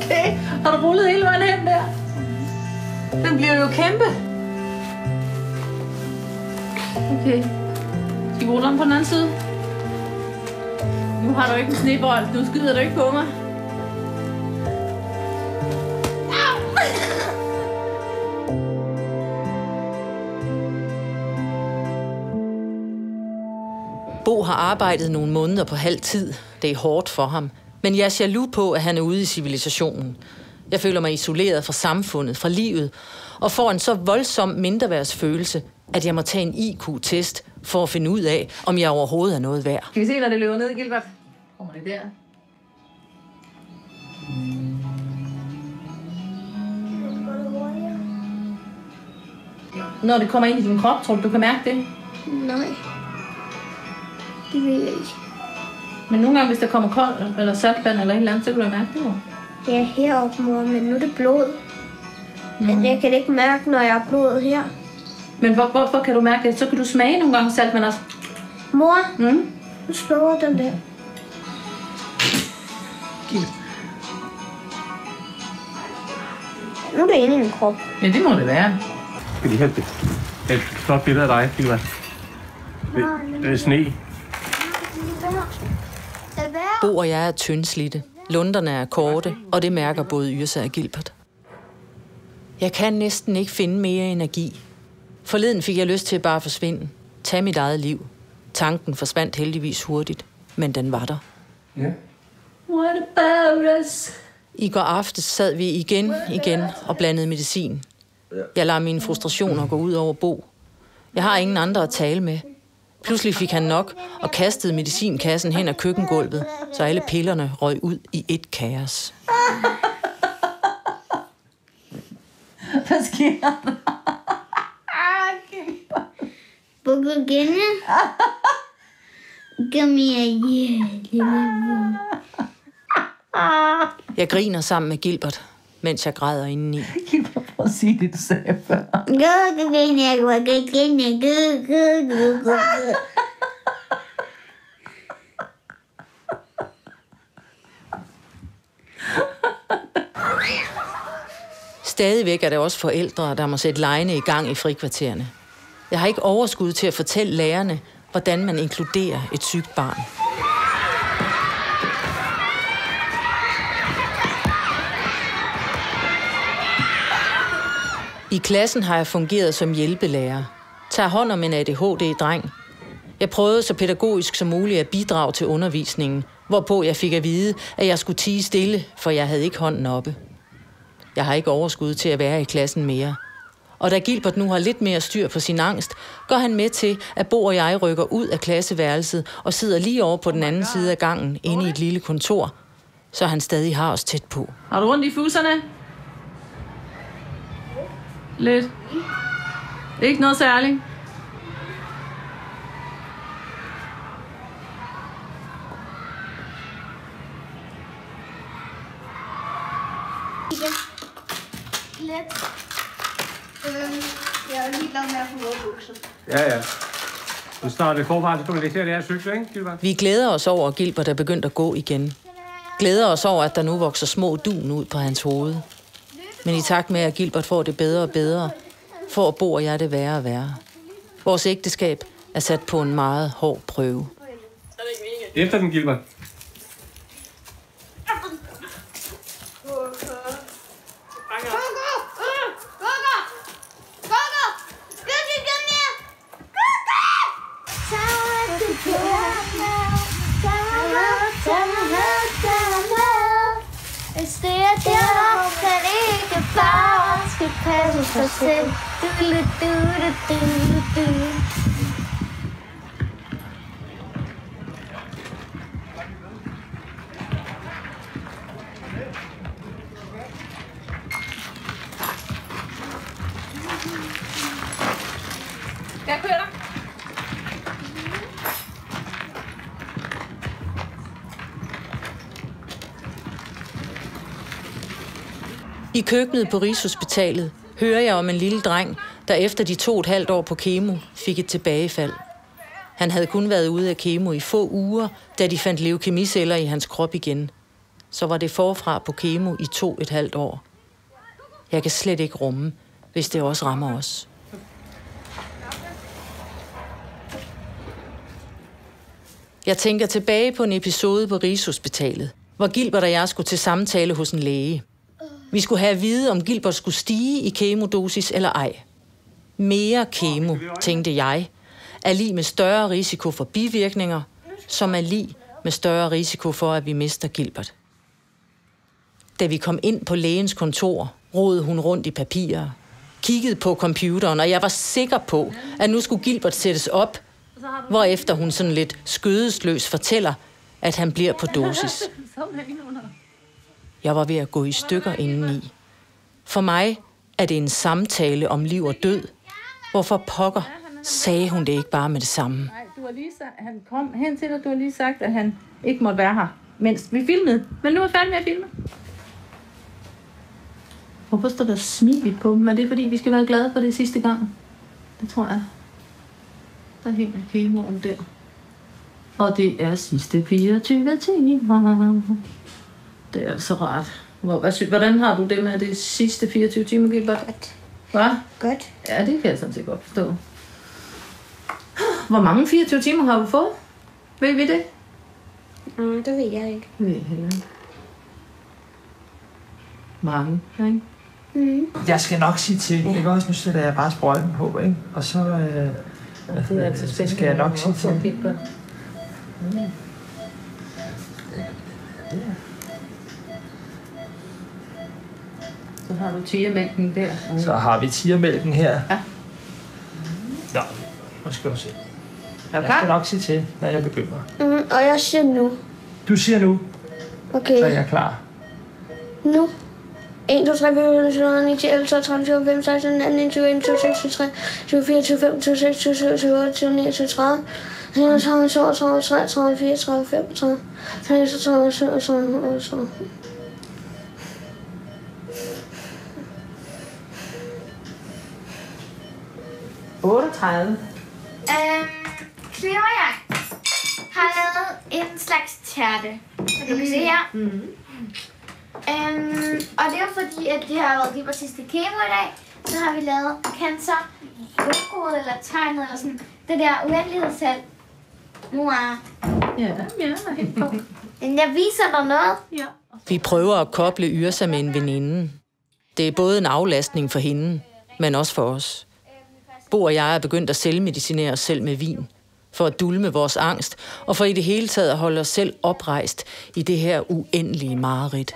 Okay, har du rullet hele vejen hen der? Den bliver jo kæmpe. Okay. Skal vi rulle om på den anden side? Nu har du ikke en snebold. Nu skyder du ikke på mig. Bo har arbejdet nogle måneder på halv tid. Det er hårdt for ham. Men jeg er jaloux på, at han er ude i civilisationen. Jeg føler mig isoleret fra samfundet, fra livet, og får en så voldsom mindreværdsfølelse, at jeg må tage en IQ-test for at finde ud af, om jeg overhovedet er noget værd. Kan vi se, når det løber ned, Gilbert? Kommer det der? Når det kommer ind i din krop, tror du kan mærke det? Nej. Det ved jeg ikke. Men nogle gange, hvis der kommer koldt eller saltvand eller et eller andet, så kan du mærke det, mor. Ja, heroppe, mor, men nu er det blod. Men jeg kan ikke mærke, når jeg har blod her. Men hvorfor kan du mærke det? Så kan du smage nogle gange saltvand også. Mor, nu slår den der. Nu er det inde i min krop. Ja, det må det være. Skal de hente det? Et flot billede af dig, Gilbert. Det er sne. Bo og jeg er tyndslidte. Lunderne er korte, og det mærker både Yrsa og Gilbert. Jeg kan næsten ikke finde mere energi. Forleden fik jeg lyst til at bare forsvinde. Tag mit eget liv. Tanken forsvandt heldigvis hurtigt, men den var der. Ja. What about us? I går aftes sad vi igen og blandede medicin. Jeg lader mine frustrationer gå ud over Bo. Jeg har ingen andre at tale med. Pludselig fik han nok og kastede medicinkassen hen ad køkkengulvet, så alle pillerne røg ud i et kaos. Hvad sker der? Bukugene. Giv mig Jeg griner sammen med Gilbert, mens jeg græder indeni. Gilbert, prøv at sige det, du sagde før. Stadigvæk er der også forældre, der må sætte legene i gang i frikvartererne. Jeg har ikke overskud til at fortælle lærerne, hvordan man inkluderer et sygt barn. I klassen har jeg fungeret som hjælpelærer. Tager hånd om en ADHD-dreng. Jeg prøvede så pædagogisk som muligt at bidrage til undervisningen, hvorpå jeg fik at vide, at jeg skulle tie stille, for jeg havde ikke hånden oppe. Jeg har ikke overskud til at være i klassen mere. Og da Gilbert nu har lidt mere styr på sin angst, går han med til, at Bo og jeg rykker ud af klasseværelset og sidder lige over på den anden side af gangen, inde i et lille kontor, så han stadig har os tæt på. Har du rundt i fuserne? Lidt. Ikke noget særligt. Lidt. Jeg er lige glad med at få våde bukser. Ja. Nu starter det forfra, så kan man lægge det her cykle, ikke, Gilbert? Vi glæder os over, at Gilbert er begyndt at gå igen. Glæder os over, at der nu vokser små dun ud på hans hoved. Men i takt med, at Gilbert får det bedre og bedre, får Bo og jeg det værre og værre. Vores ægteskab er sat på en meget hård prøve. Efter den, Gilbert. Hvis det er der, kan ikke bare skal passe sig selv. Jeg kører dig. I køkkenet på Rigshospitalet hører jeg om en lille dreng, der efter de 2,5 år på kemo fik et tilbagefald. Han havde kun været ude af kemo i få uger, da de fandt leukemiceller i hans krop igen. så var det forfra på kemo i 2,5 år. Jeg kan slet ikke rumme, hvis det også rammer os. Jeg tænker tilbage på en episode på Rigshospitalet, hvor Gilbert og jeg skulle til samtale hos en læge. Vi skulle have at vide, om Gilbert skulle stige i kemodosis eller ej. Mere kemo, tænkte jeg, er lig med større risiko for bivirkninger, som er lig med større risiko for, at vi mister Gilbert. Da vi kom ind på lægens kontor, rodede hun rundt i papirer, kiggede på computeren, og jeg var sikker på, at nu skulle Gilbert sættes op, hvorefter hun sådan lidt skødesløs fortæller, at han bliver på dosis. Jeg var ved at gå i stykker indeni. For mig er det en samtale om liv og død. Hvorfor pokker sagde hun det ikke bare med det samme? Nej, du har lige sagt, at han kom hen til dig, du har lige sagt, at han ikke måtte være her, mens vi filmede. Men nu er vi færdige med at filme. Hvorfor står der smil på dem? Er det fordi, vi skal være glade for det sidste gang? Det tror jeg. Der hænger kemoen der. Og det er sidste 24 timer. Det er så rart. Hvordan har du det med det sidste 24 timer, Gilbert? Godt. Hvad? Godt. Ja, det kan jeg sådan set godt forstå. Hvor mange 24 timer har du fået? Ved vi det? Det ved jeg ikke. Det ved jeg heller ikke. Mange, ikke? Jeg skal nok sige til, ikke også? Nu sætter jeg bare sprøjten på, ikke? Og så, Det er altså så skal jeg nok sige til. Så har du tigermælken der. Så har vi tigermælken her. Ja. Nå, nu skal du se. Er du Jeg skal klar? nok sige til, når jeg begynder. Og jeg siger nu. Du siger nu, Okay. så er jeg klar. Nu. 1, 2, 3, 4, 5, 6, 9, 10, 11, 12, 13, 14, 15, 16, 18, 19, 20, 21, 22, 23, 24, 25, 26, 27, 28, 29, 30, 31, 32, 33, 34, 35, 36, 37, 38. Cleo og jeg har lavet en slags tærte, så du kan se her. Og det er fordi, at det har været Gilberts sidste kemo i dag, så har vi lavet cancer, logoet eller tegnet eller sådan, det der uendelighedstal. Nu er helt på. jeg viser dig noget. Ja. Vi prøver at koble Yrsa med en veninde. Det er både en aflastning for hende, men også for os. Bo og jeg er begyndt at selvmedicinere os selv med vin, for at dulme vores angst, og for i det hele taget at holde os selv oprejst i det her uendelige mareridt.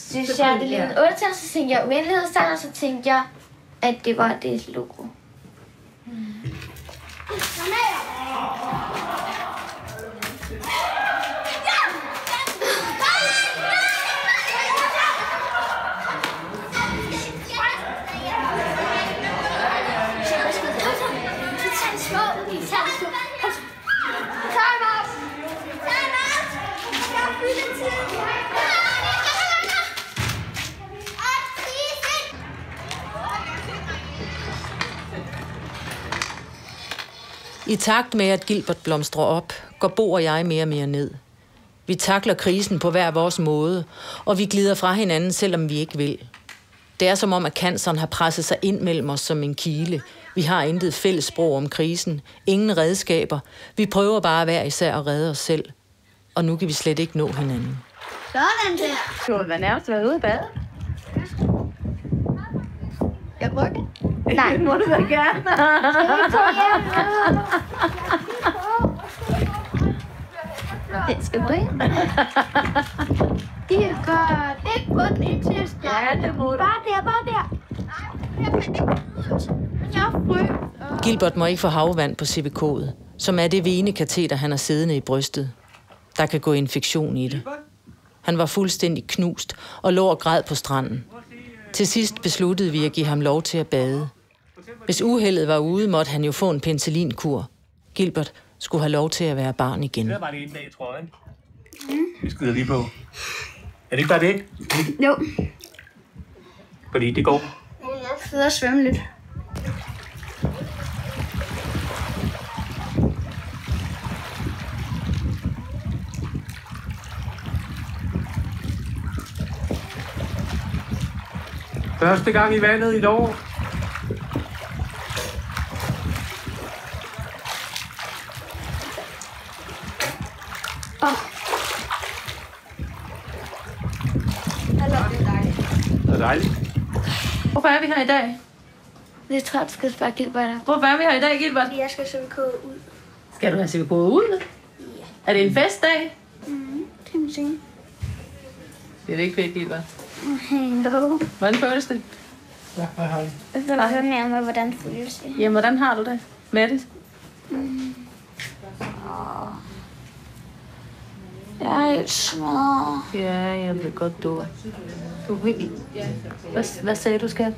Synes jeg, det lignede 8 tal, så tænkte jeg uendelighedstal, og så tænkte jeg, at det var det logo. I takt med, at Gilbert blomstrer op, går Bo og jeg mere og mere ned. Vi takler krisen på hver vores måde, og vi glider fra hinanden, selvom vi ikke vil. Det er som om, at canceren har presset sig ind mellem os som en kile. Vi har intet fælles sprog om krisen, ingen redskaber. Vi prøver bare hver især at redde os selv. Og nu kan vi slet ikke nå hinanden. Sådan der. Du har nærmest været ude i bad. Jeg må det. Nej. Må du da gerne. Det skal bringe. Det er godt. Det er kun en tysk. Ja, det må du. Bare der. Jeg er frø. Gilbert må ikke få havvand på CVK'et, som er det venekateter, han har siddende i brystet. Der kan gå infektion i det. Han var fuldstændig knust og lå og græd på stranden. Til sidst besluttede vi at give ham lov til at bade. Hvis uheldet var ude, måtte han jo få en penicillinkur. Gilbert skulle have lov til at være barn igen. Det er bare det ene dag, tror jeg, ikke? Vi skyder lige på. Er det ikke bare det? Jo. Fordi det går. Jeg sidder og svømme lidt. Første gang i vandet i et år. Det er dejligt. Hvorfor er vi her i dag? Det tror jeg, du skal spørge Gilbert om. Hvorfor er vi her i dag, Gilbert? Jeg skal simpelthen køre ud. Skal du have CVK ud? Ja. Er det en festdag? Det kan man sige. Det er det ikke fedt, Gilbert. Hallo. Hvordan føles det? Ja, hej. Jeg vil høre nærmere, hvordan det føles det. Jamen, hvordan har du det med det? Jeg er helt smadret. Ja, jeg ved godt, du er. Du er helt... Hvad sagde du, skat?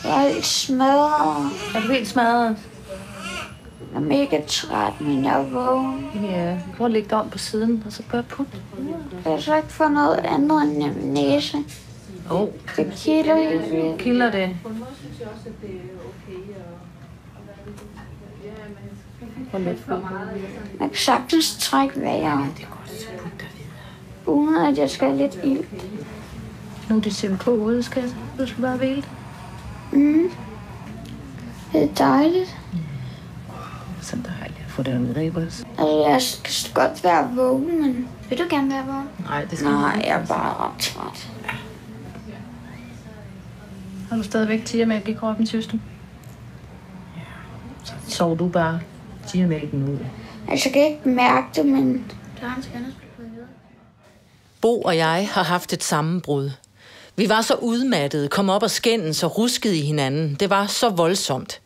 Jeg er helt smadret. Er du helt smadret? Jeg er mega træt, men jeg er vågen. Ja, prøv at lægge dig om på siden, og så gør put. Jeg har så ikke fået noget andet end en næse. Det kilder helt vildt. Kilder det? Hvor lidt for. Jeg kan sagtens trække vejret. Uden at jeg skal have lidt ild. Nu er det CVK ude, skat. Du skal bare hvile. Det er dejligt. Så dejligt at få det med rebels. Altså, jeg skal godt være vågen, men... Vil du gerne være vågen? Nej, det skal Nej, jeg er bare ret træt. Har du stadigvæk tigermælk i kroppen, synes du? Ja. Så sover du bare tigermælken ud. Altså, jeg kan ikke mærke det, men... Bo og jeg har haft et sammenbrud. Vi var så udmattede, kom op og skændes og ruskede i hinanden. Det var så voldsomt.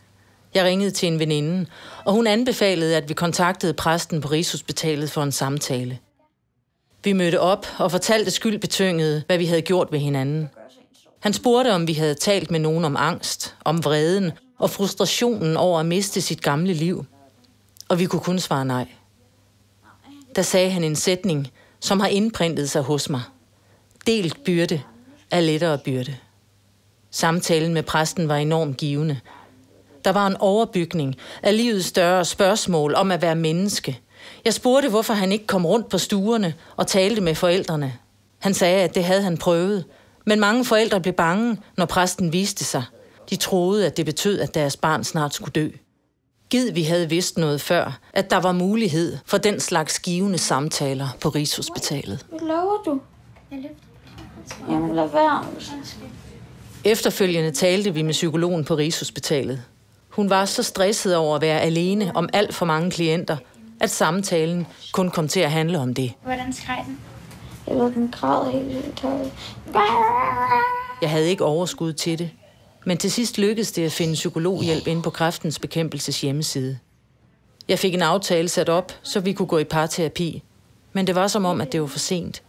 Jeg ringede til en veninde, og hun anbefalede, at vi kontaktede præsten på Rigshospitalet for en samtale. Vi mødte op og fortalte skyldbetynget, hvad vi havde gjort ved hinanden. Han spurgte, om vi havde talt med nogen om angst, om vreden og frustrationen over at miste sit gamle liv. Og vi kunne kun svare nej. Der sagde han en sætning, som har indprintet sig hos mig. Delt byrde er lettere byrde. Samtalen med præsten var enormt givende. Der var en overbygning af livets større spørgsmål om at være menneske. Jeg spurgte, hvorfor han ikke kom rundt på stuerne og talte med forældrene. Han sagde, at det havde han prøvet. Men mange forældre blev bange, når præsten viste sig. De troede, at det betød, at deres barn snart skulle dø. Gid vi havde vidst noget før, at der var mulighed for den slags givende samtaler på Rigshospitalet. Hvad laver du? Jeg løfter. Jamen, lad være. Efterfølgende talte vi med psykologen på Rigshospitalet. Hun var så stresset over at være alene om alt for mange klienter, at samtalen kun kom til at handle om det. Hvordan skreg den? Jeg ved, den græd helt vildt. Jeg havde ikke overskud til det, men til sidst lykkedes det at finde psykologhjælp inde på Kræftens Bekæmpelses hjemmeside. Jeg fik en aftale sat op, så vi kunne gå i parterapi, men det var som om, at det var for sent.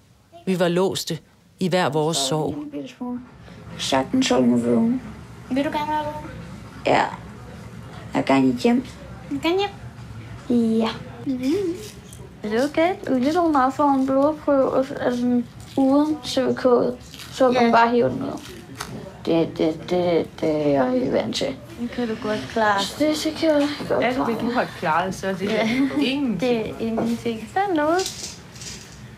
Vi var låste i hver vores sorg. Sagtens så med vågen. Vil du gerne være vågen? Ja. Jeg vil gerne hjem. Vil du gerne hjem? Ja. Er det okay? Lidt over meget for en blodprøve, altså uden CVK'et, så kan man bare hive den ud. Det er jeg helt vant til. Det kan du godt klare. Det kan jeg godt Alt vil du have klaret, så det er ingenting. Det er ingenting. Så er noget.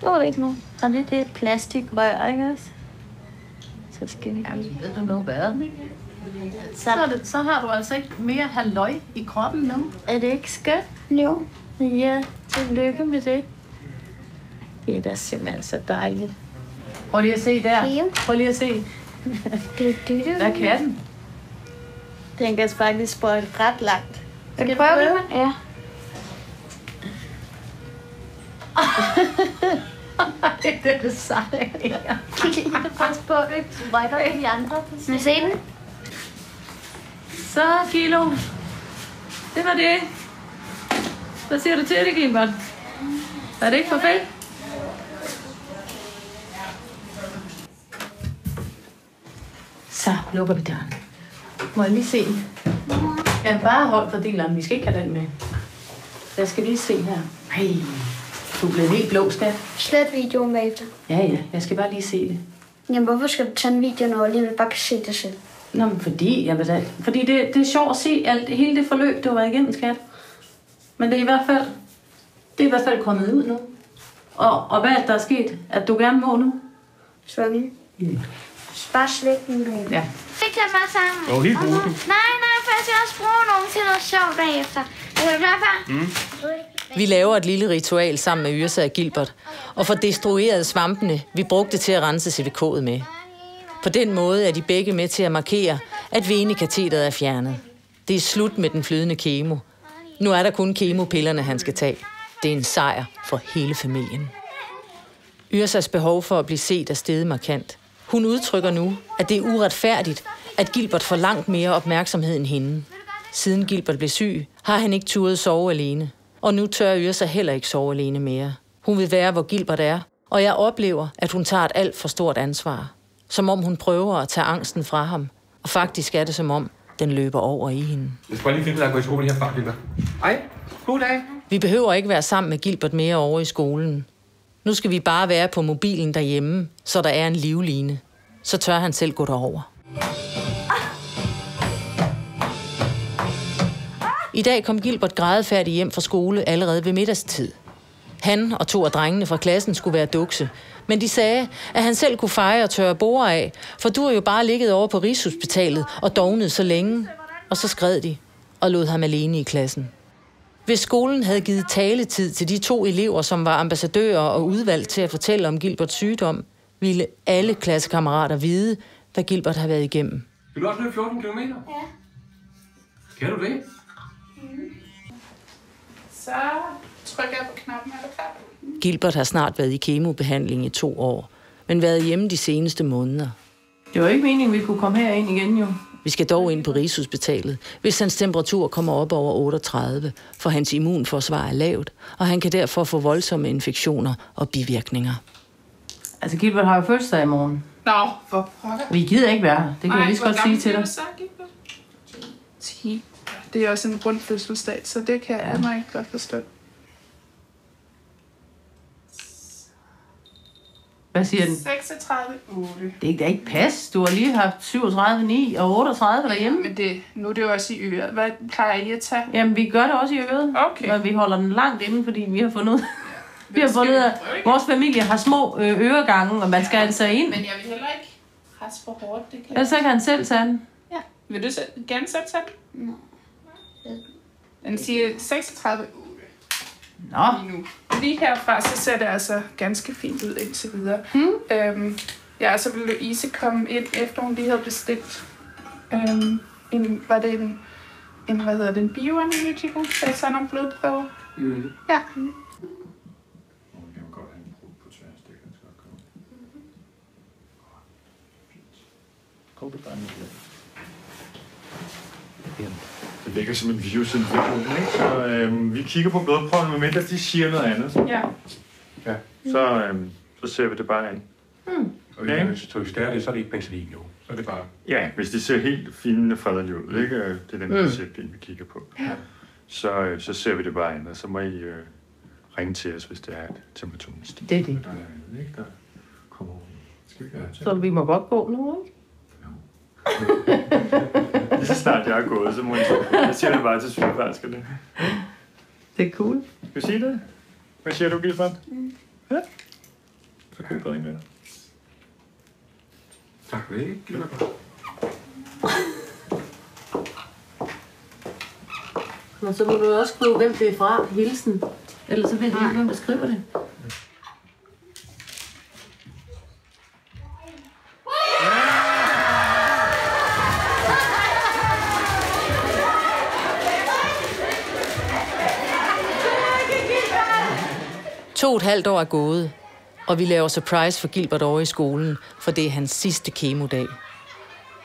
Det var det ikke nogen. Og det er et plastikrør, ikke også? Så skal vi... Jamen, ved du noget hvad? Så har du altså ikke mere halløj i kroppen nu. Er det ikke skønt? Jo. Ja, tillykke med det. Det er da simpelthen så dejligt. Prøv lige at se der. Prøv lige at se. Hvad kan den? Den kan faktisk sprøjte ret langt. Skal du prøve det? Ja. Det er det sejt. Pas på, at du ikke sprøjter de andre. Vil se den? Så, Kilo. Det var det. Hvad siger du til det, Gilbert? Er det ikke for fedt? Så lukker vi døren. Må jeg lige se? Ja, bare hold for deleren. Vi skal ikke have den med. Jeg skal lige se her. Ej, du er blevet helt blå, skat. Slet videoen bagefter. Ja, jeg skal bare lige se det. Jamen, hvorfor skal du tage en video, når jeg alligevel bare kan se det selv? Nå, men fordi det er sjovt at se hele det forløb, du har været igennem, skat. Men det er i hvert fald kommet ud nu. Og hvad er der er sket? At du gerne må nu? Svømme. Ja. Bare slægten bag. Ja. Fik dem bare sammen. Helt ugen. Nej, for jeg skal også bruge nogen til noget sjovt bagefter. Er du klar, far? Vi laver et lille ritual sammen med Yrsa og Gilbert, og får destrueret svampene, vi brugte til at rense CVK'et med. På den måde er de begge med til at markere, at venekatheteret er fjernet. Det er slut med den flydende kemo. Nu er der kun kemopillerne, han skal tage. Det er en sejr for hele familien. Yrsas behov for at blive set er steget markant. Hun udtrykker nu, at det er uretfærdigt, at Gilbert får langt mere opmærksomhed end hende. Siden Gilbert blev syg, har han ikke turet sove alene. Og nu tør Yrsa heller ikke sove alene mere. Hun vil være, hvor Gilbert er, og jeg oplever, at hun tager et alt for stort ansvar. Som om hun prøver at tage angsten fra ham. Og faktisk er det som om, den løber over i hende. Jeg skal bare lige finde, der går i skole herfra, Gilbert. Hej, god dag. Vi behøver ikke være sammen med Gilbert mere over i skolen. Nu skal vi bare være på mobilen derhjemme, så der er en livline. Så tør han selv gå derover. I dag kom Gilbert grædefærdig hjem fra skole allerede ved middagstid. Han og 2 af drengene fra klassen skulle være dukse, men de sagde, at han selv kunne feje og tørre borde af, for du har jo bare ligget over på Rigshospitalet og dovnet så længe. Og så skred de og lod ham alene i klassen. Hvis skolen havde givet taletid til de 2 elever, som var ambassadører og udvalgt til at fortælle om Gilberts sygdom, ville alle klassekammerater vide, hvad Gilbert har været igennem. Vil du også løbe 14 km? Ja. Kan du det? Så trykker jeg på knappen, er du klar? Gilbert har snart været i kemobehandling i 2 år, men været hjemme de seneste måneder. Det var ikke meningen, vi kunne komme herind igen, jo. Vi skal dog ind på Rigshospitalet, hvis hans temperatur kommer op over 38, for hans immunforsvar er lavt, og han kan derfor få voldsomme infektioner og bivirkninger. Altså, Gilbert har jo fødselsdag i morgen. Nå, for pokker. Vi gider ikke være her. Det kan jeg lige så godt sige til dig. Så, 10. Det er også en rund fødselsdag, så det kan jeg mig ikke godt forstå. Hvad siger den? 36,8. Det kan ikke passe. Du har lige haft 37,9 og 38 derhjemme. Men nu er det jo også i øret. Hvad plejer I at tage? Jamen, vi gør det også i øret. Okay. Men vi holder den langt inde, fordi vi har fundet at vores familie har små øregange, og man skal altså ind. Men jeg vil heller ikke presse for hårdt. Det kan Ellers så kan han selv tage den. Ja. Vil du gerne selv tage den? Nej. Den siger 36,8. Nå. Lige nu. Lige herfra, så ser det altså ganske fint ud indtil videre. Ja, så ville Louise komme ind, efter hun lige havde bestilt. Var det en bioanalytiker, der tager nogle blodprøver? Ja. Det ligger som en virusinfektion, ikke? Så vi kigger på blodprøven, medmindre de siger noget andet. Ja. Ja. Så ser vi det bare an. Og hvis det er det, så er det ikke penicillin nu. Så er det bare... Ja, hvis de ser helt fine og fredelige ud, ikke? Det er den recepten, vi kigger på. Ja. Så ser vi det bare an, og så må I ringe til os, hvis det er, at temperaturen stiger. Det er det. Der er ikke, der kommer over. Skal vi gøre det? Så vi må godt gå nu, ikke? Lige så snart jeg er gået, så må jeg siger det bare til sygeplejerskerne. Det er cool. Skal vi sige det? Hvad siger du, Gilbert? Ja. Så god bedring med dig. Tak for det, Gilbert. Og så må du også skrive, hvem det er fra, hilsen. Ellers så ved jeg ikke, hvem der skriver det. To et halvt år er gået, og vi laver surprise for Gilbert over i skolen, for det er hans sidste kemodag.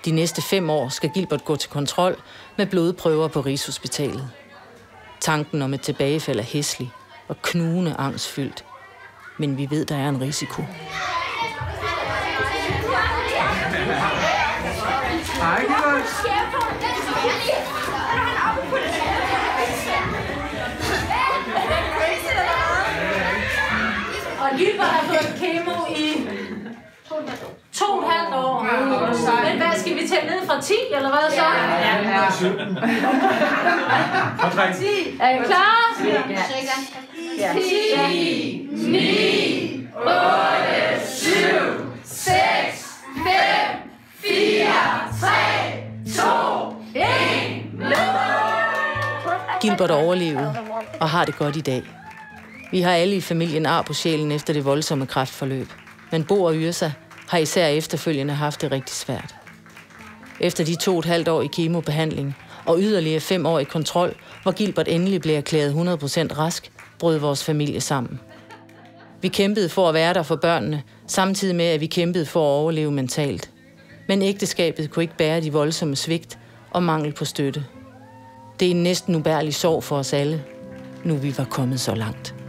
De næste 5 år skal Gilbert gå til kontrol med blodprøver på Rigshospitalet. Tanken om et tilbagefald er hæslig og knugende angstfyldt. Men vi ved, der er en risiko. Hej, Gilbert. Og Gilbert har fået kemo i 2,5 år. Men hvad skal vi tælle ned fra 10, eller hvad så? Ja. 10. Er I klar? Ja. 10, 9, 8, 7, 6, 5, Gilbert overlevede og har det godt i dag. Vi har alle i familien ar på sjælen efter det voldsomme kræftforløb. Men Bo og Yrsa har især efterfølgende haft det rigtig svært. Efter de 2,5 år i kemobehandling og yderligere 5 år i kontrol, hvor Gilbert endelig blev erklæret 100% rask, brød vores familie sammen. Vi kæmpede for at være der for børnene, samtidig med, at vi kæmpede for at overleve mentalt. Men ægteskabet kunne ikke bære de voldsomme svigt og mangel på støtte. Det er en næsten ubærlig sorg for os alle, nu vi var kommet så langt.